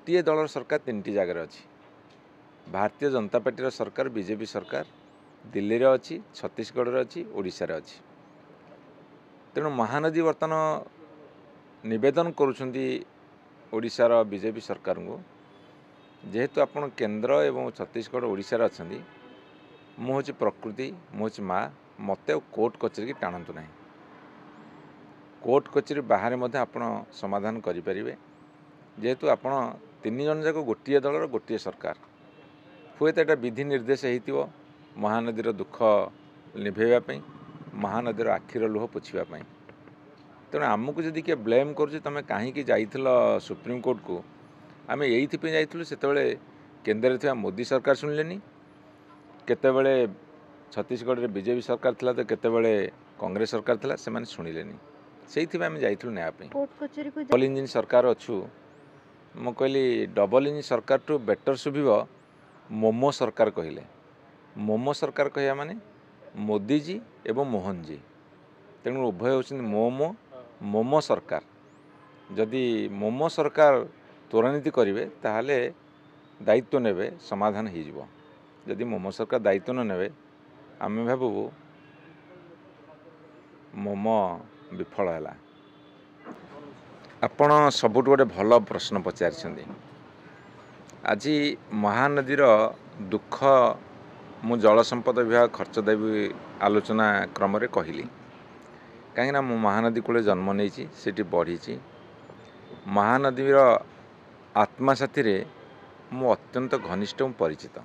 गोटे दलर सरकार तीन जगार अच्छी भारतीय जनता पार्टी सरकार बीजेपी सरकार दिल्ली रे अच्छी छत्तीसगढ़ रे अच्छी ओडिशा रे अच्छी तेणु महानदी बर्तमान निवेदन करुछंती ओडिशार बीजेपी सरकार को जेहेतु आपण केंद्र एवं छत्तीसगढ़ ओडिशा रे अछंती मु हूँ प्रकृति मु हूँ माँ मत कोर्ट कचेरी की टाणतु ना कोर्ट कचेरी बाहर आपण समाधान करें जेहेतु आपण तीन जन जाक गोटे दलर गोटे सरकार हुए तो विधि निर्देश हो महानदीर दुख निभेवाई महानदीर आखिर लुह पोछापी तेणु आमको जदि किए ब्लेम कर तुम कहीं जाइल सुप्रीम कोर्ट को आम ये जाइलु से केन्द्र में मोदी सरकार शुणिले केतबेले छत्तीसगढ़ में बीजेपी सरकार थिला तो केतबेले कांग्रेस सरकार थिला से माने शुणिले से आम जाइलु न्याय डबल इंजिन सरकार अच्छु मु कहली डबल इंजिन सरकार टू बेटर शुभिब मोमो सरकार कहले मोमो सरकार कह माने मोदी जी एवं मोहन जी तेणु उभय होती मोमो मोमो सरकार जदि मोमो सरकार त्वरान्वित करेंगे ताहले दायित्व नेबे समाधान हो जदि मोमो सरकार दायित्व न नेबे आम भावु मोमो विफल है आपण सबुठ गोटे भल प्रश्न पचारि आज महानदीर दुख मु जल संपद विभाग खर्च देवी आलोचना क्रम कहली कहीं मु महानदी कूले जन्म नहीं बढ़ी महानदीर आत्मा साथी रे मु अत्यंत घनिष्ठ परिचित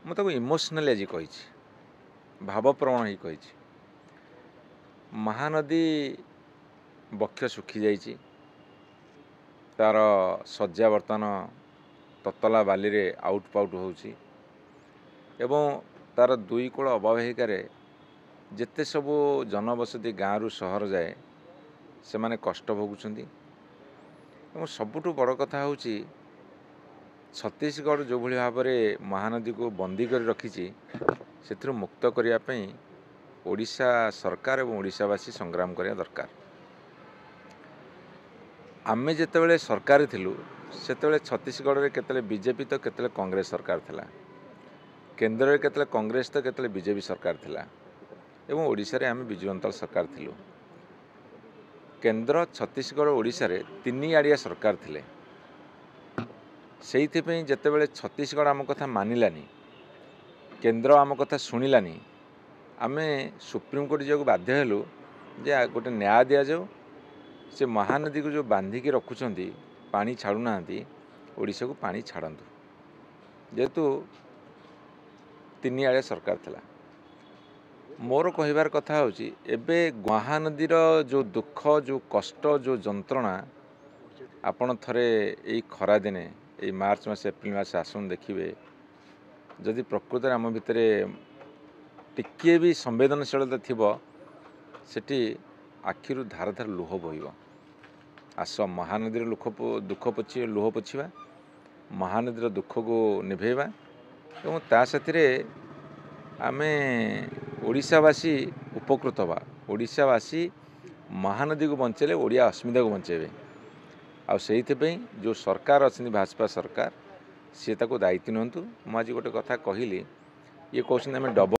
मुझे इमोशनाली आज कही भावप्रवण ही कही महानदी बक्ष सुखी जाइए तार सज्जा बर्तमान ततला बाली रे आउट पाउट होउची एवं तार दुई कूल अववाहिकार जेते सबू जनबसती गाँव सहर जाए से माने कष्ट भोगुंट सबुठ बड़ कथा हूँ छत्तीसगढ़ जो भाई भाव में महानदी को बंदी कर रखी से मुक्त करने ओडिशा सरकार और ओडिशावासी संग्राम करने दरकार आमे जितेबाला सरकार थिलु से छत्तीसगढ़ में केतले बीजेपी तो केतले कांग्रेस सरकार थिला केंद्र में केतले कांग्रेस तो केतले बीजेपी सरकार थिला एवं ओडिशा रे आमे बिजु जनता सरकार थिलु केंद्र छत्तीसगढ़ ओडिशा रे तीन आड़िया सरकार थिले सेइथिपई जेतेबेले छत्तीसगढ़ आम कथा मानिलानी केंद्र आम कथा शुणिलानी आमे सुप्रीम कोर्ट जाक बाध्य हेलु जे गोटे न्याय दिया जाऊ से महानदी को जो बांधिकी रखुंट पानी छाड़ूना ओडिशा को पानी छाड़तु जेहेतु तीन आड़े सरकार थिला मोर कहबार कथा होची एबे महानदीर जो दुख जो कष्ट जो जंत्रणा आपण थरे यही खरा दिने यही मार्च मास एप्रिल मास आसन देखिए जदि प्रकृत आम भितर टिके भी संवेदनशीलता थिबो सेठी आखिरु धार धार लुह बहिब आस महानदीर दुख पोछी लुह पोछा महानदीर दुख को निभेवा एवं ता साथी आमे ओडिशावासी उपकृत हवा ओडिशावासी महानदी को बंचेले ओडिया अस्मिता को बंचेबे आ सेइथिपई जो सरकार अच्छी भाजपा सरकार सी ताको दायित्व नियंतु। मुझे गोटे कथा कहली ये कहते डबल